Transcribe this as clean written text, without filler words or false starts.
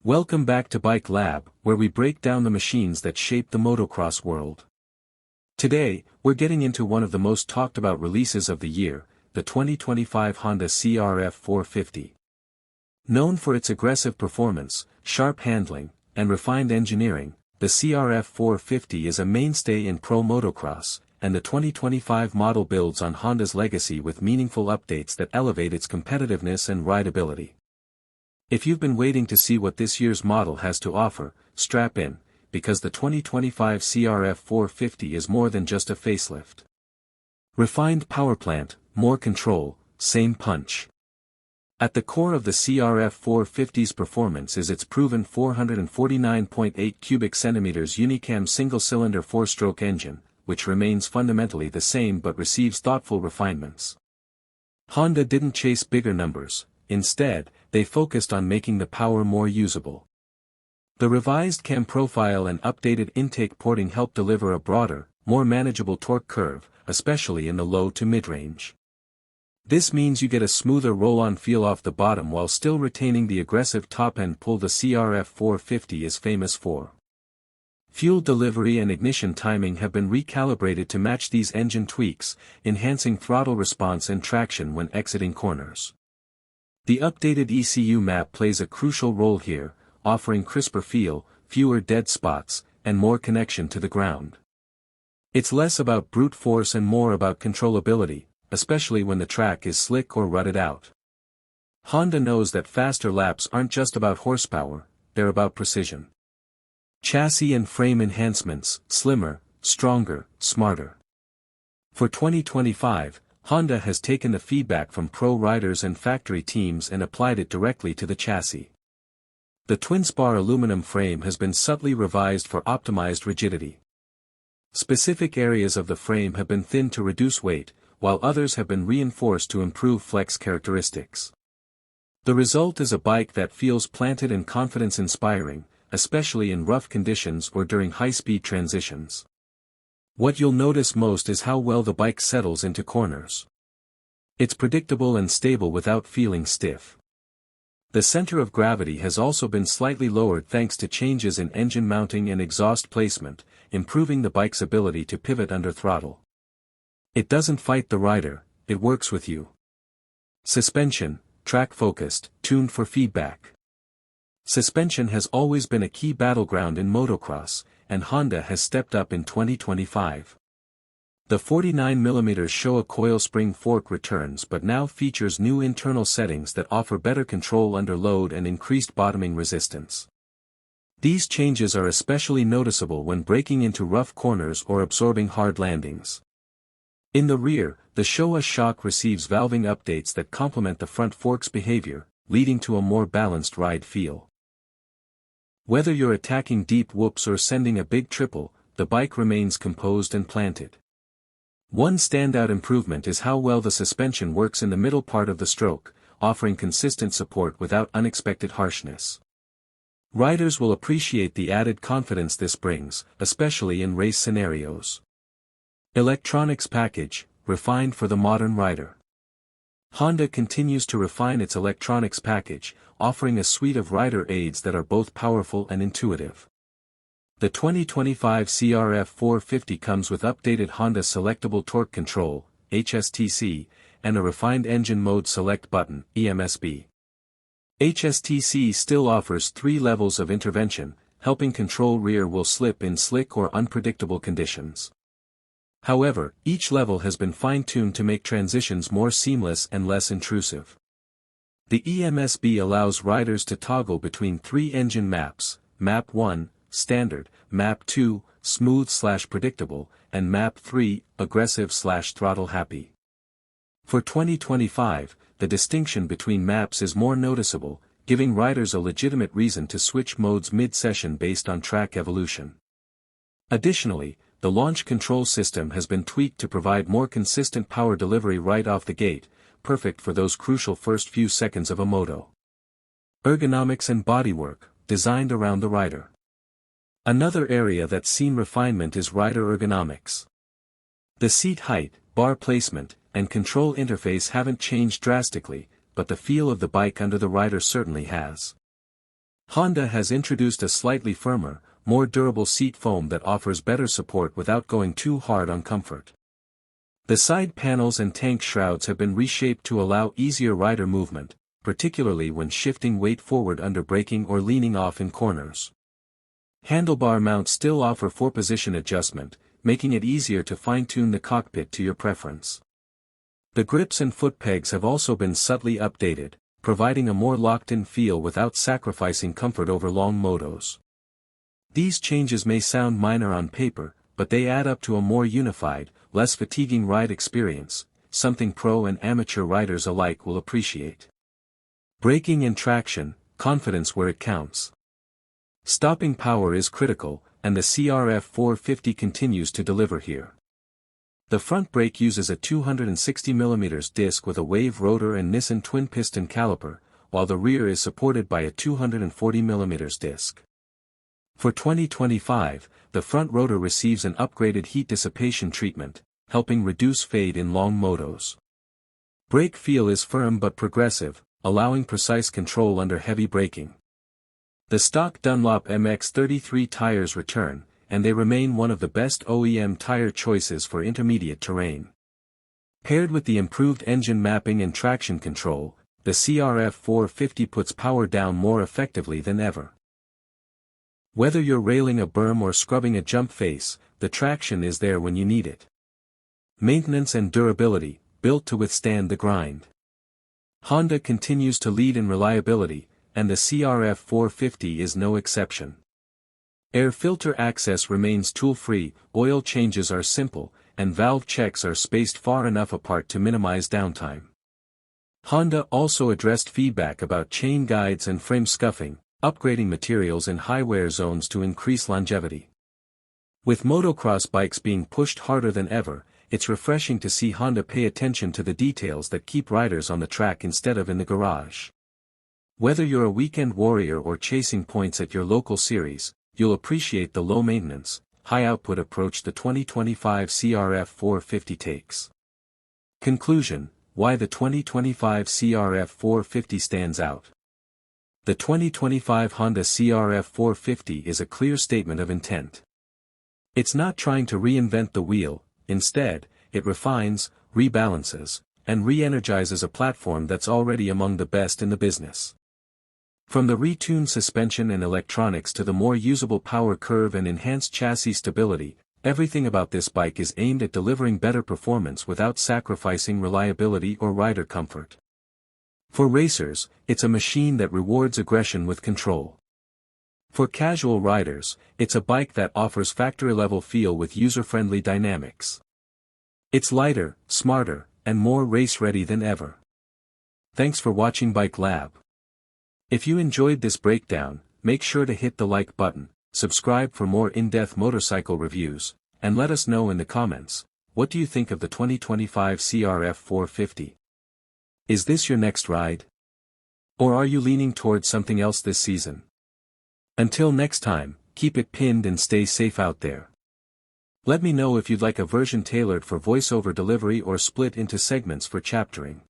Welcome back to Bike Lab, where we break down the machines that shape the motocross world. Today, we're getting into one of the most talked about releases of the year, the 2025 Honda CRF450. Known for its aggressive performance, sharp handling, and refined engineering, the CRF450 is a mainstay in pro motocross, and the 2025 model builds on Honda's legacy with meaningful updates that elevate its competitiveness and rideability. If you've been waiting to see what this year's model has to offer, strap in, because the 2025 CRF450 is more than just a facelift. Refined power plant, more control, same punch. At the core of the CRF450's performance is its proven 449.8 cubic centimeters Unicam single-cylinder 4-stroke engine, which remains fundamentally the same but receives thoughtful refinements. Honda didn't chase bigger numbers. Instead, they focused on making the power more usable. The revised cam profile and updated intake porting help deliver a broader, more manageable torque curve, especially in the low to mid-range. This means you get a smoother roll-on feel off the bottom while still retaining the aggressive top-end pull the CRF450 is famous for. Fuel delivery and ignition timing have been recalibrated to match these engine tweaks, enhancing throttle response and traction when exiting corners. The updated ECU map plays a crucial role here, offering crisper feel, fewer dead spots, and more connection to the ground. It's less about brute force and more about controllability, especially when the track is slick or rutted out. Honda knows that faster laps aren't just about horsepower, they're about precision. Chassis and frame enhancements, slimmer, stronger, smarter. For 2025, Honda has taken the feedback from pro riders and factory teams and applied it directly to the chassis. The twin-spar aluminum frame has been subtly revised for optimized rigidity. Specific areas of the frame have been thinned to reduce weight, while others have been reinforced to improve flex characteristics. The result is a bike that feels planted and confidence-inspiring, especially in rough conditions or during high-speed transitions. What you'll notice most is how well the bike settles into corners. It's predictable and stable without feeling stiff. The center of gravity has also been slightly lowered thanks to changes in engine mounting and exhaust placement, improving the bike's ability to pivot under throttle. It doesn't fight the rider, it works with you. Suspension, track-focused, tuned for feedback. Suspension has always been a key battleground in motocross, and Honda has stepped up in 2025. The 49mm Showa coil spring fork returns but now features new internal settings that offer better control under load and increased bottoming resistance. These changes are especially noticeable when braking into rough corners or absorbing hard landings. In the rear, the Showa shock receives valving updates that complement the front fork's behavior, leading to a more balanced ride feel. Whether you're attacking deep whoops or sending a big triple, the bike remains composed and planted. One standout improvement is how well the suspension works in the middle part of the stroke, offering consistent support without unexpected harshness. Riders will appreciate the added confidence this brings, especially in race scenarios. Electronics package, refined for the modern rider. Honda continues to refine its electronics package, offering a suite of rider aids that are both powerful and intuitive. The 2025 CRF450 comes with updated Honda Selectable Torque Control, HSTC, and a refined Engine Mode Select button, EMSB. HSTC still offers 3 levels of intervention, helping control rear will slip in slick or unpredictable conditions. However, each level has been fine-tuned to make transitions more seamless and less intrusive. The EMSB allows riders to toggle between 3 engine maps, Map 1, Standard, Map 2, Smooth/Predictable, and Map 3, Aggressive/Throttle Happy. For 2025, the distinction between maps is more noticeable, giving riders a legitimate reason to switch modes mid-session based on track evolution. Additionally, the launch control system has been tweaked to provide more consistent power delivery right off the gate, perfect for those crucial first few seconds of a moto. Ergonomics and bodywork, designed around the rider. Another area that's seen refinement is rider ergonomics. The seat height, bar placement, and control interface haven't changed drastically, but the feel of the bike under the rider certainly has. Honda has introduced a slightly firmer, more durable seat foam that offers better support without going too hard on comfort. The side panels and tank shrouds have been reshaped to allow easier rider movement, particularly when shifting weight forward under braking or leaning off in corners. Handlebar mounts still offer 4-position adjustment, making it easier to fine-tune the cockpit to your preference. The grips and foot pegs have also been subtly updated, providing a more locked-in feel without sacrificing comfort over long motos. These changes may sound minor on paper, but they add up to a more unified, less fatiguing ride experience, something pro and amateur riders alike will appreciate. Braking and traction, confidence where it counts. Stopping power is critical, and the CRF450 continues to deliver here. The front brake uses a 260mm disc with a wave rotor and Nissan twin-piston caliper, while the rear is supported by a 240mm disc. For 2025, the front rotor receives an upgraded heat dissipation treatment, helping reduce fade in long motos. Brake feel is firm but progressive, allowing precise control under heavy braking. The stock Dunlop MX-33 tires return, and they remain one of the best OEM tire choices for intermediate terrain. Paired with the improved engine mapping and traction control, the CRF450 puts power down more effectively than ever. Whether you're railing a berm or scrubbing a jump face, the traction is there when you need it. Maintenance and durability, built to withstand the grind. Honda continues to lead in reliability, and the CRF450 is no exception. Air filter access remains tool-free, oil changes are simple, and valve checks are spaced far enough apart to minimize downtime. Honda also addressed feedback about chain guides and frame scuffing, upgrading materials in high wear zones to increase longevity. With motocross bikes being pushed harder than ever, it's refreshing to see Honda pay attention to the details that keep riders on the track instead of in the garage. Whether you're a weekend warrior or chasing points at your local series, you'll appreciate the low-maintenance, high-output approach the 2025 CRF450 takes. Conclusion: why the 2025 CRF450 stands out. The 2025 Honda CRF450 is a clear statement of intent. It's not trying to reinvent the wheel, instead, it refines, rebalances, and re-energizes a platform that's already among the best in the business. From the retuned suspension and electronics to the more usable power curve and enhanced chassis stability, everything about this bike is aimed at delivering better performance without sacrificing reliability or rider comfort. For racers, it's a machine that rewards aggression with control. For casual riders, it's a bike that offers factory-level feel with user-friendly dynamics. It's lighter, smarter, and more race-ready than ever. Thanks for watching Bike Lab. If you enjoyed this breakdown, make sure to hit the like button, subscribe for more in-depth motorcycle reviews, and let us know in the comments, what do you think of the 2025 CRF450? Is this your next ride? Or are you leaning towards something else this season? Until next time, keep it pinned and stay safe out there. Let me know if you'd like a version tailored for voiceover delivery or split into segments for chaptering.